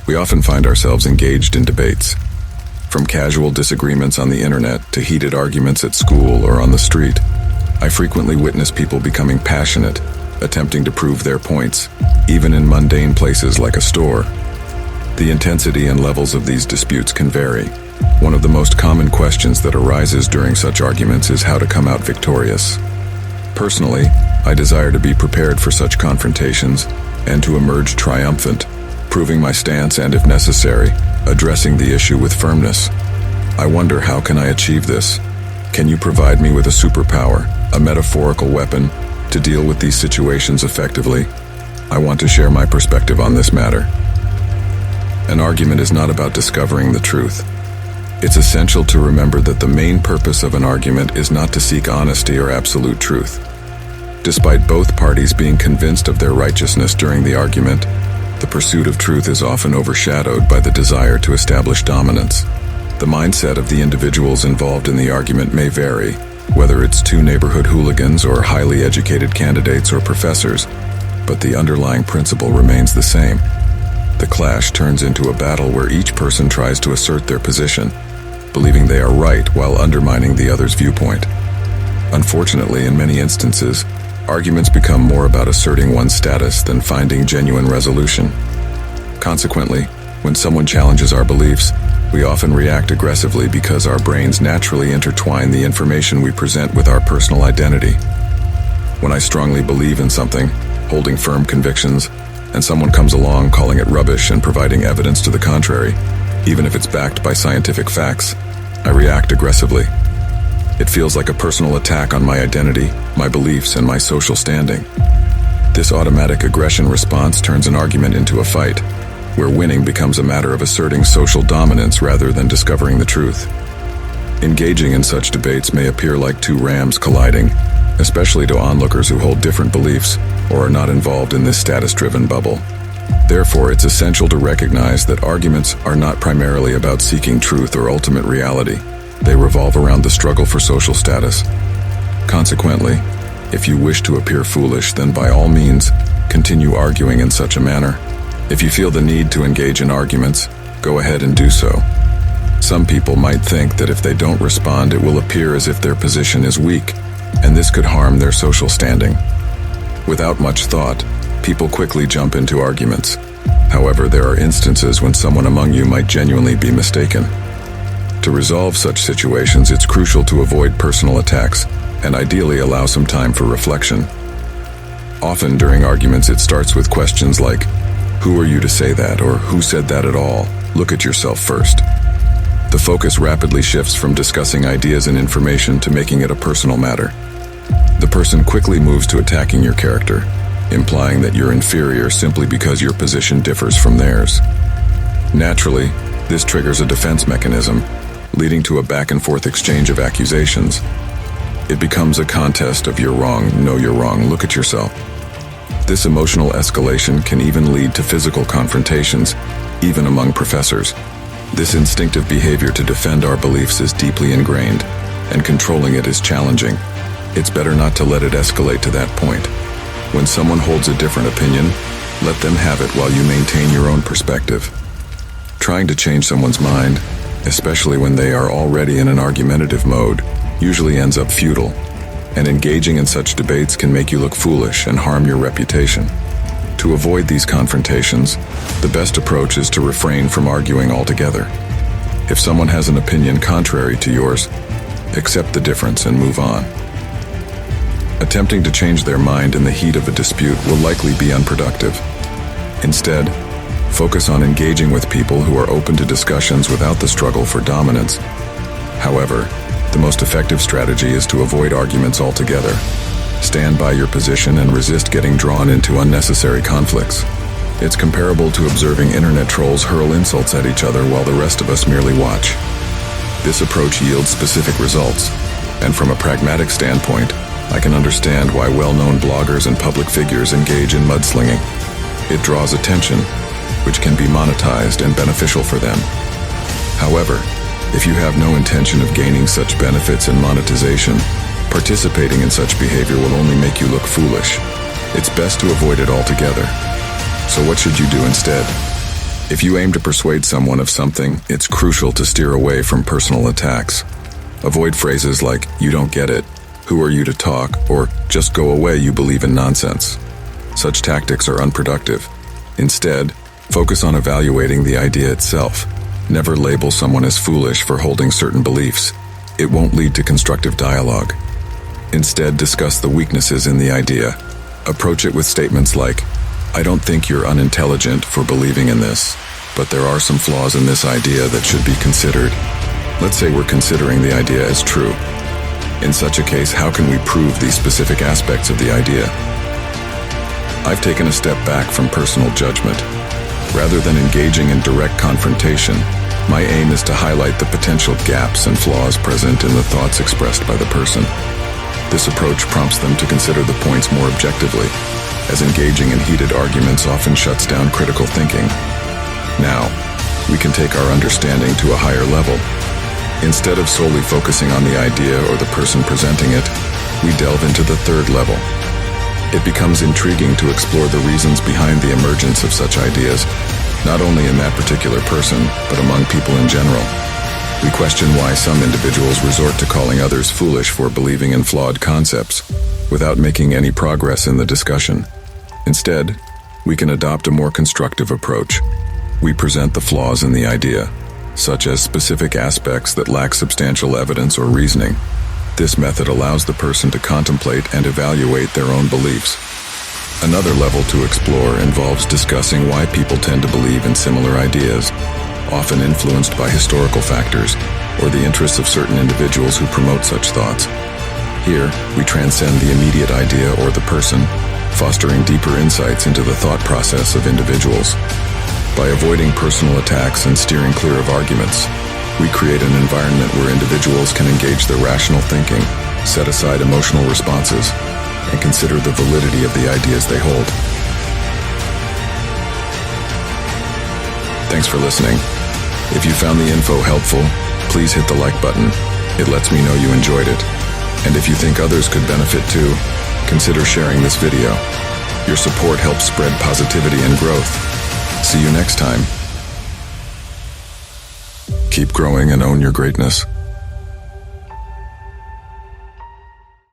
We often find ourselves engaged in debates. From casual disagreements on the internet to heated arguments at school or on the street, I frequently witness people becoming passionate, attempting to prove their points, even in mundane places like a store. The intensity and levels of these disputes can vary. One of the most common questions that arises during such arguments is how to come out victorious. Personally, I desire to be prepared for such confrontations and to emerge triumphant, proving my stance and, if necessary, addressing the issue with firmness. I wonder, how can I achieve this? Can you provide me with a superpower, a metaphorical weapon, to deal with these situations effectively? I want to share my perspective on this matter. An argument is not about discovering the truth. It's essential to remember that the main purpose of an argument is not to seek honesty or absolute truth. Despite both parties being convinced of their righteousness during the argument, the pursuit of truth is often overshadowed by the desire to establish dominance. The mindset of the individuals involved in the argument may vary, whether it's two neighborhood hooligans or highly educated candidates or professors, but the underlying principle remains the same. The clash turns into a battle where each person tries to assert their position, believing they are right while undermining the other's viewpoint. Unfortunately, in many instances, arguments become more about asserting one's status than finding genuine resolution. Consequently, when someone challenges our beliefs, we often react aggressively because our brains naturally intertwine the information we present with our personal identity. When I strongly believe in something, holding firm convictions, and someone comes along calling it rubbish and providing evidence to the contrary, even if it's backed by scientific facts, I react aggressively. It feels like a personal attack on my identity, my beliefs, and my social standing. This automatic aggression response turns an argument into a fight, where winning becomes a matter of asserting social dominance rather than discovering the truth. Engaging in such debates may appear like two rams colliding, especially to onlookers who hold different beliefs or are not involved in this status-driven bubble. Therefore, it's essential to recognize that arguments are not primarily about seeking truth or ultimate reality. They revolve around the struggle for social status. Consequently, if you wish to appear foolish, then by all means, continue arguing in such a manner. If you feel the need to engage in arguments, go ahead and do so. Some people might think that if they don't respond, it will appear as if their position is weak, and this could harm their social standing. Without much thought, people quickly jump into arguments. However, there are instances when someone among you might genuinely be mistaken. To resolve such situations, it's crucial to avoid personal attacks and ideally allow some time for reflection. Often during arguments, it starts with questions like, "Who are you to say that?" or "Who said that at all? Look at yourself first." The focus rapidly shifts from discussing ideas and information to making it a personal matter. The person quickly moves to attacking your character, implying that you're inferior simply because your position differs from theirs. Naturally, this triggers a defense mechanism, leading to a back-and-forth exchange of accusations. It becomes a contest of "you're wrong, no you're wrong, look at yourself." This emotional escalation can even lead to physical confrontations, even among professors. This instinctive behavior to defend our beliefs is deeply ingrained, and controlling it is challenging. It's better not to let it escalate to that point. When someone holds a different opinion, let them have it while you maintain your own perspective. Trying to change someone's mind, especially when they are already in an argumentative mode, usually ends up futile, and engaging in such debates can make you look foolish and harm your reputation. To avoid these confrontations, the best approach is to refrain from arguing altogether. If someone has an opinion contrary to yours, accept the difference and move on. Attempting to change their mind in the heat of a dispute will likely be unproductive. Instead, focus on engaging with people who are open to discussions without the struggle for dominance. However, the most effective strategy is to avoid arguments altogether. Stand by your position and resist getting drawn into unnecessary conflicts. It's comparable to observing internet trolls hurl insults at each other while the rest of us merely watch. This approach yields specific results, and from a pragmatic standpoint, I can understand why well-known bloggers and public figures engage in mudslinging. It draws attention, which can be monetized and beneficial for them. However, if you have no intention of gaining such benefits and monetization, participating in such behavior will only make you look foolish. It's best to avoid it altogether. So what should you do instead? If you aim to persuade someone of something, it's crucial to steer away from personal attacks. Avoid phrases like, "You don't get it," "Who are you to talk," or "Just go away, you believe in nonsense." Such tactics are unproductive. Instead, focus on evaluating the idea itself. Never label someone as foolish for holding certain beliefs. It won't lead to constructive dialogue. Instead, discuss the weaknesses in the idea. Approach it with statements like, "I don't think you're unintelligent for believing in this, but there are some flaws in this idea that should be considered." Let's say we're considering the idea as true. In such a case, how can we prove these specific aspects of the idea? I've taken a step back from personal judgment. Rather than engaging in direct confrontation, my aim is to highlight the potential gaps and flaws present in the thoughts expressed by the person. This approach prompts them to consider the points more objectively, as engaging in heated arguments often shuts down critical thinking. Now, we can take our understanding to a higher level. Instead of solely focusing on the idea or the person presenting it, we delve into the third level. It becomes intriguing to explore the reasons behind the emergence of such ideas, not only in that particular person, but among people in general. We question why some individuals resort to calling others foolish for believing in flawed concepts, without making any progress in the discussion. Instead, we can adopt a more constructive approach. We present the flaws in the idea, such as specific aspects that lack substantial evidence or reasoning. This method allows the person to contemplate and evaluate their own beliefs. Another level to explore involves discussing why people tend to believe in similar ideas, often influenced by historical factors or the interests of certain individuals who promote such thoughts. Here, we transcend the immediate idea or the person, fostering deeper insights into the thought process of individuals. By avoiding personal attacks and steering clear of arguments, we create an environment where individuals can engage their rational thinking, set aside emotional responses, and consider the validity of the ideas they hold. Thanks for listening. If you found the info helpful, please hit the like button. It lets me know you enjoyed it. And if you think others could benefit too, consider sharing this video. Your support helps spread positivity and growth. See you next time. Keep growing and own your greatness.